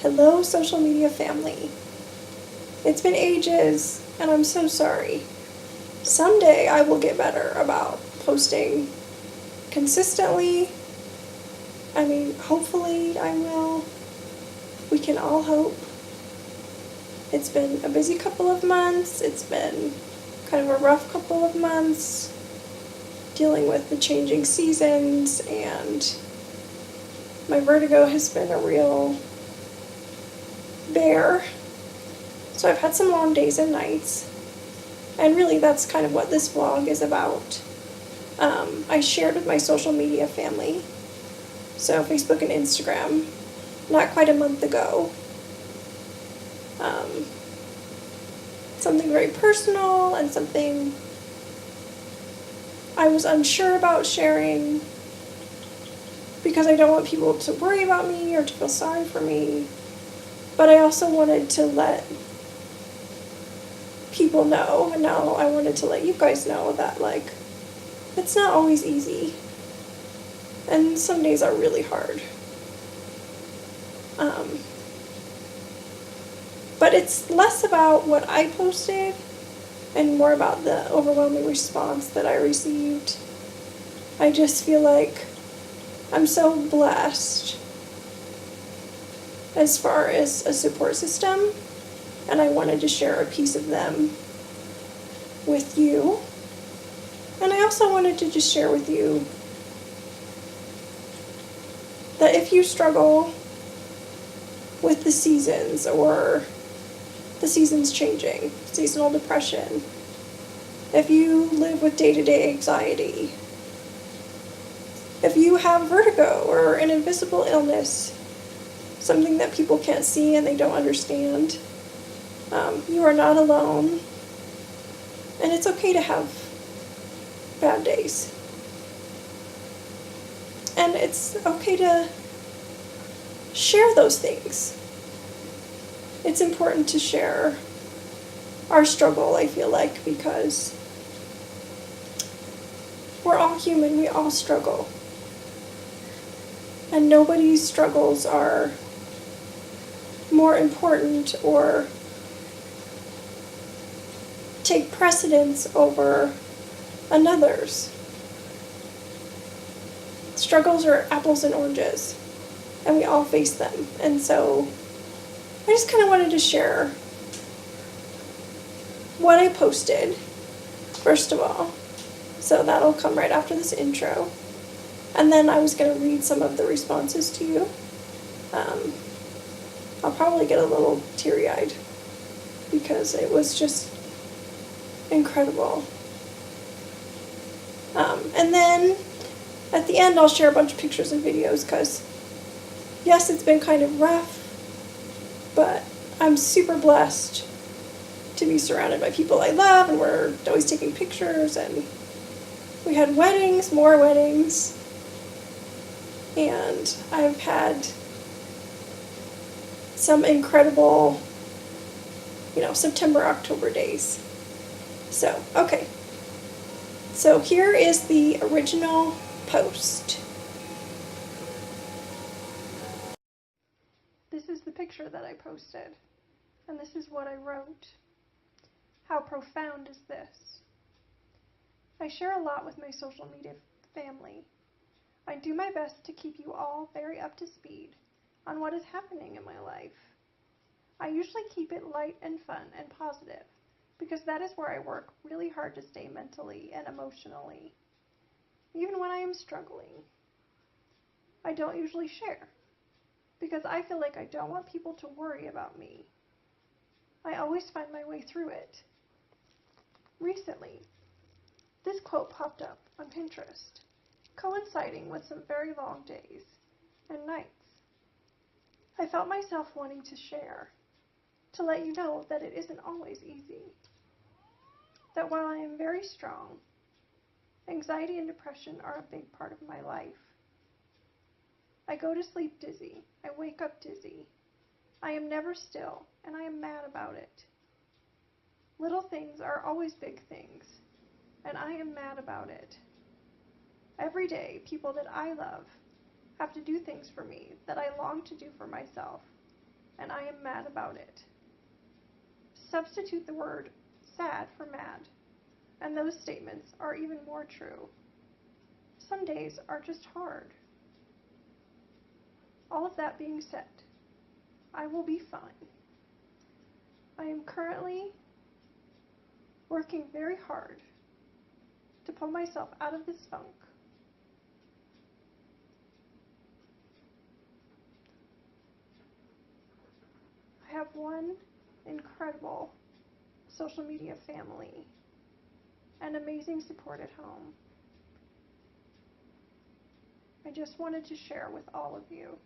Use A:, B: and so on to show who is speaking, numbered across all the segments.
A: Hello, social media family. It's been ages, and I'm so sorry. Someday I will get better about posting consistently. Hopefully I will. We can all hope. It's been a busy couple of months. It's been kind of a rough couple of months dealing with the changing seasons, and my vertigo has been a real bear. So I've had some long days and nights. And really, that's kind of what this vlog is about. I shared with my social media family, so Facebook and Instagram, not quite a month ago, um, something very personal and something I was unsure about sharing because I don't want people to worry about me or to feel sorry for me, but I also wanted to let people know, and now I wanted to let you guys know that, it's not always easy, and some days are really hard. But it's less about what I posted and more about the overwhelming response that I received. I just feel like I'm so blessed as far as a support system, and I wanted to share a piece of them with you. And I also wanted to just share with you that if you struggle with the seasons or the seasons changing, seasonal depression, if you live with day-to-day anxiety, if you have vertigo or an invisible illness, something that people can't see and they don't understand, you are not alone, and it's okay to have bad days. And it's okay to share those things. It's important to share our struggle, I feel like, because we're all human, we all struggle. And nobody's struggles are more important or take precedence over another's. Struggles are apples and oranges, and we all face them. And so I just kind of wanted to share what I posted, first of all. So that'll come right after this intro. And then I was going to read some of the responses to you. I'll probably get a little teary-eyed because it was just incredible. And then at the end I'll share a bunch of pictures and videos because, yes, it's been kind of rough, but I'm super blessed to be surrounded by people I love, and we're always taking pictures, and we had weddings, more weddings, and I've had some incredible, September, October days. So, okay. So here is the original post. This is the picture that I posted, and this is what I wrote. How profound is this? I share a lot with my social media family. I do my best to keep you all very up to speed on what is happening in my life. I usually keep it light and fun and positive because that is where I work really hard to stay mentally and emotionally, even when I am struggling. I don't usually share because I feel like I don't want people to worry about me. I always find my way through it. Recently, this quote popped up on Pinterest, coinciding with some very long days and nights. I felt myself wanting to share, to let you know that it isn't always easy. That while I am very strong, anxiety and depression are a big part of my life. I go to sleep dizzy, I wake up dizzy. I am never still, and I am mad about it. Little things are always big things, and I am mad about it. Every day, people that I love have to do things for me that I long to do for myself. and I am mad about it. Substitute the word sad for mad, and those statements are even more true. Some days are just hard. All of that being said, I will be fine. I am currently working very hard to pull myself out of this funk. I have one incredible social media family and amazing support at home. I just wanted to share with all of you.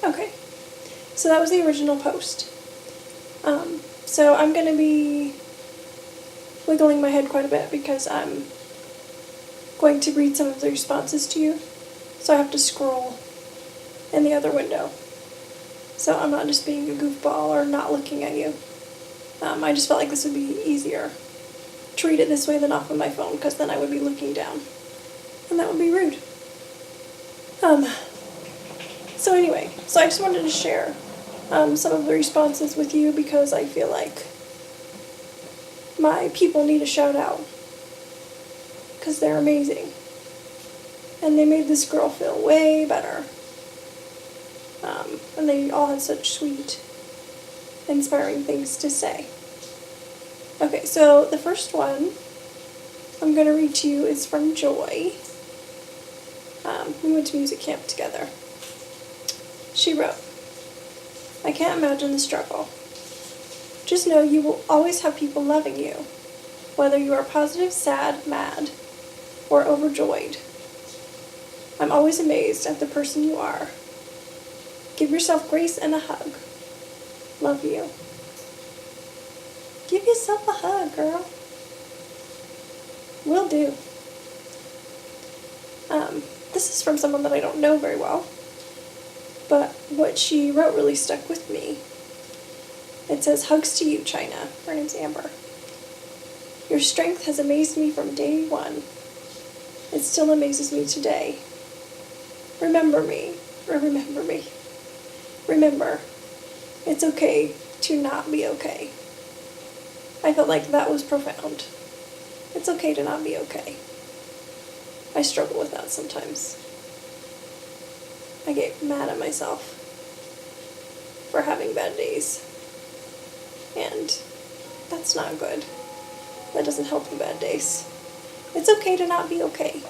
A: Okay, so that was the original post. So I'm going to be wiggling my head quite a bit because I'm going to read some of the responses to you. So I have to scroll in the other window. So I'm not just being a goofball or not looking at you. I just felt like this would be easier to read it this way than off of my phone, because then I would be looking down. And that would be rude. So anyway, so I just wanted to share some of the responses with you because I feel like my people need a shout out. Because they're amazing. And they made this girl feel way better. And they all had such sweet, inspiring things to say. Okay, so the first one I'm going to read to you is from Joy. We went to music camp together. She wrote, I can't imagine the struggle. Just know you will always have people loving you, whether you are positive, sad, mad, or overjoyed. I'm always amazed at the person you are. Give yourself grace and a hug. Love you. Give yourself a hug, girl. Will do. This is from someone that I don't know very well, but what she wrote really stuck with me. It says, hugs to you, China. Her name's Amber. Your strength has amazed me from day one. It still amazes me today. Remember me. Remember, it's okay to not be okay. I felt like that was profound. It's okay to not be okay. I struggle with that sometimes. I get mad at myself for having bad days. And that's not good. That doesn't help in bad days. It's okay to not be okay.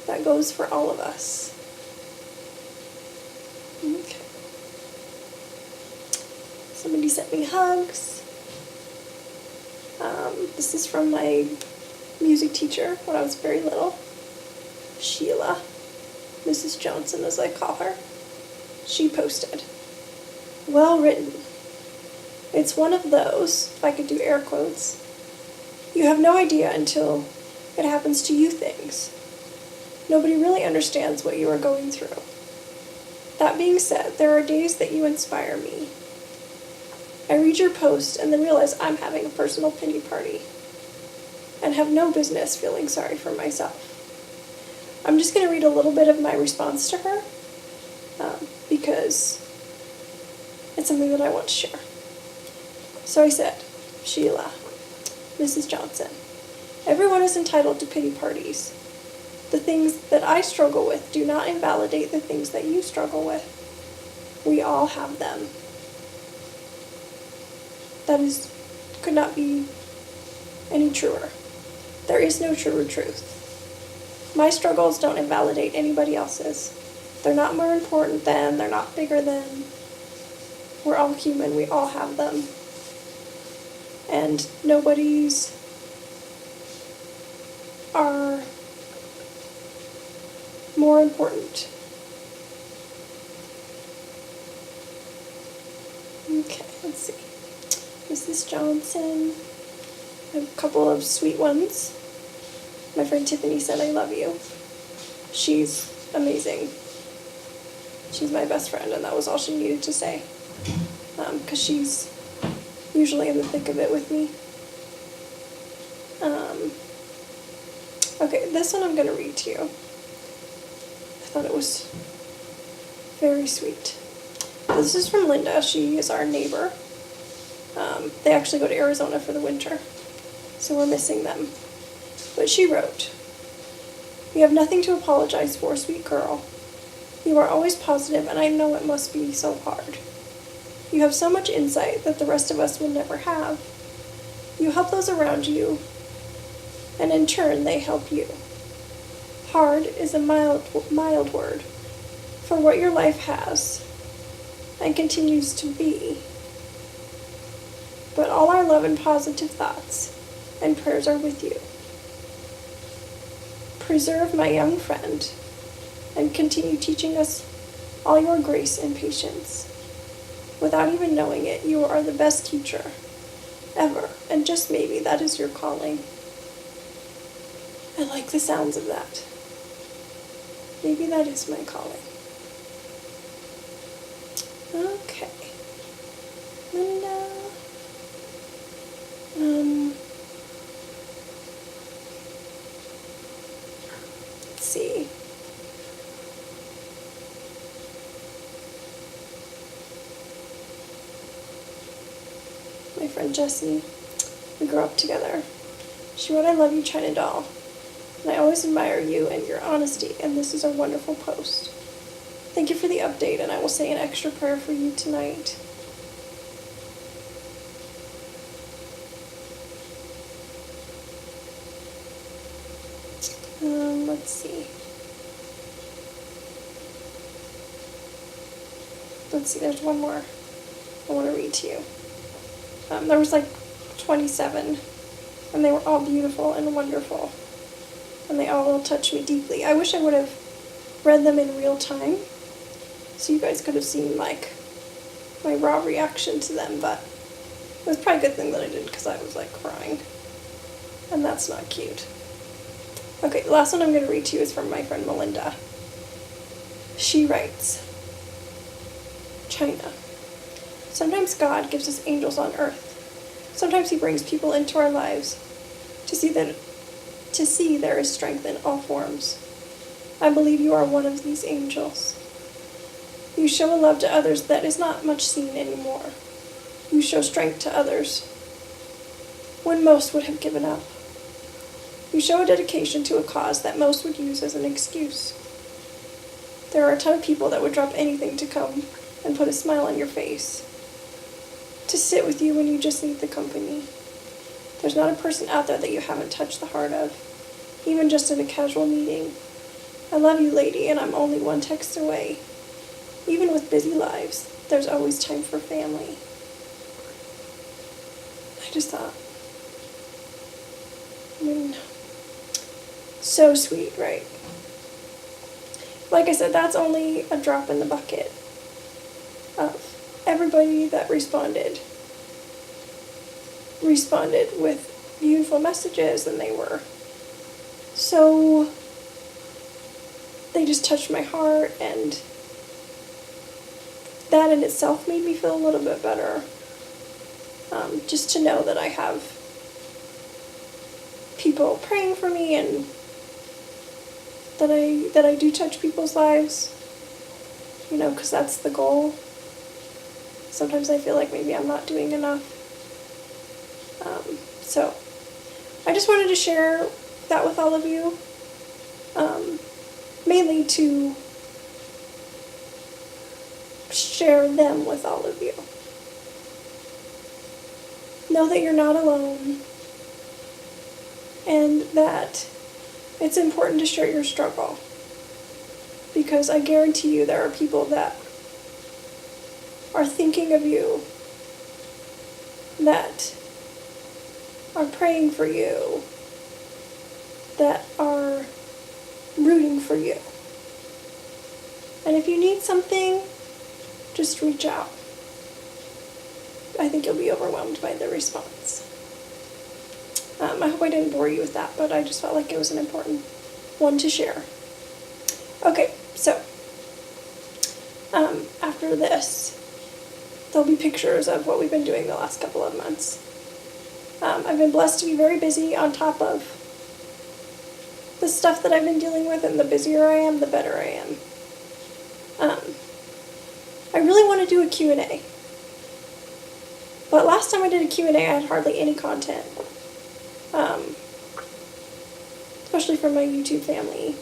A: That goes for all of us. Okay. Somebody sent me hugs. This is from my music teacher when I was very little. Sheila, Mrs. Johnson as I call her. She posted, well written. It's one of those, if I could do air quotes, you have no idea until it happens to you things. Nobody really understands what you are going through. That being said, there are days that you inspire me. I read your post and then realize I'm having a personal pity party and have no business feeling sorry for myself. I'm just going to read a little bit of my response to her because it's something that I want to share. So I said, Sheila, Mrs. Johnson, everyone is entitled to pity parties. The things that I struggle with do not invalidate the things that you struggle with. We all have them. That could not be any truer. There is no truer truth. My struggles don't invalidate anybody else's. They're not more important than, they're not bigger than. We're all human, we all have them. And nobody's are more important. Okay, let's see. Mrs. Johnson. I have a couple of sweet ones. My friend Tiffany said, I love you. She's amazing. She's my best friend, and that was all she needed to say. Because she's usually in the thick of it with me. Okay, this one I'm going to read to you. I thought it was very sweet. This is from Linda. She is our neighbor. They actually go to Arizona for the winter, so we're missing them. But she wrote, "You have nothing to apologize for, sweet girl. You are always positive, and I know it must be so hard. You have so much insight that the rest of us will never have. You help those around you, and in turn they help you. Hard is a mild word for what your life has and continues to be. But all our love and positive thoughts and prayers are with you. Preserve my young friend and continue teaching us all your grace and patience. Without even knowing it, you are the best teacher ever, and just maybe that is your calling." I like the sounds of that. Maybe that is my calling. Okay. Linda. Let's see. My friend Jessie, we grew up together. She wrote, "I love you, China Doll. And I always admire you and your honesty, and this is a wonderful post. Thank you for the update, and I will say an extra prayer for you tonight." Let's see. There's one more I want to read to you. There was like 27, and they were all beautiful and wonderful, and they all touched me deeply. I wish I would have read them in real time, so you guys could have seen like my raw reaction to them, but it was probably a good thing that I didn't, because I was like crying, and that's not cute. Okay, the last one I'm going to read to you is from my friend Melinda. She writes, "China. Sometimes God gives us angels on earth. Sometimes he brings people into our lives to see there is strength in all forms. I believe you are one of these angels. You show a love to others that is not much seen anymore. You show strength to others when most would have given up. You show a dedication to a cause that most would use as an excuse. There are a ton of people that would drop anything to come and put a smile on your face, to sit with you when you just need the company. There's not a person out there that you haven't touched the heart of, even just in a casual meeting. I love you, lady, and I'm only one text away. Even with busy lives, there's always time for family." I just thought, so sweet, right? Like I said, that's only a drop in the bucket of everybody that responded with beautiful messages, and they just touched my heart, and that in itself made me feel a little bit better. Just to know that I have people praying for me, and that I do touch people's lives, because that's the goal. Sometimes I feel like maybe I'm not doing enough. So I just wanted to share that with all of you, mainly to share them with all of you. Know that you're not alone, and that it's important to share your struggle, because I guarantee you there are people that are thinking of you, that are praying for you, that are rooting for you. And if you need something, just reach out. I think you'll be overwhelmed by the response. I hope I didn't bore you with that, but I just felt like it was an important one to share. Okay, so after this, there'll be pictures of what we've been doing the last couple of months. I've been blessed to be very busy on top of the stuff that I've been dealing with, and the busier I am, the better I am. I really want to do a Q&A. But last time I did a Q&A, I had hardly any content. Especially from my YouTube family.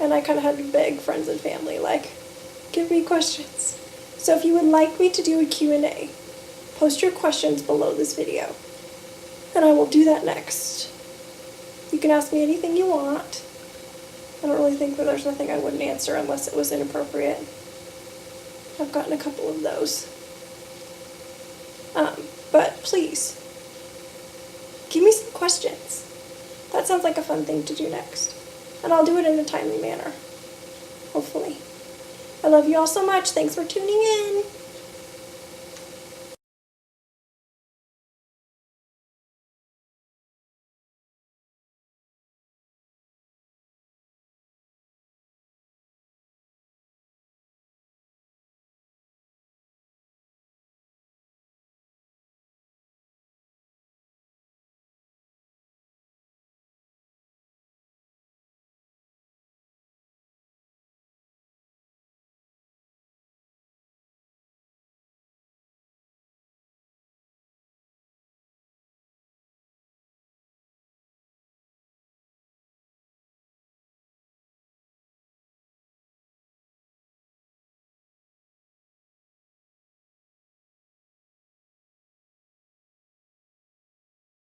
A: And I kind of had to beg friends and family, like, give me questions. So if you would like me to do a Q&A, post your questions below this video. And I will do that next. You can ask me anything you want. I don't really think that there's nothing I wouldn't answer unless it was inappropriate. I've gotten a couple of those. But please, give me some questions. That sounds like a fun thing to do next. And I'll do it in a timely manner. Hopefully. I love you all so much. Thanks for tuning in.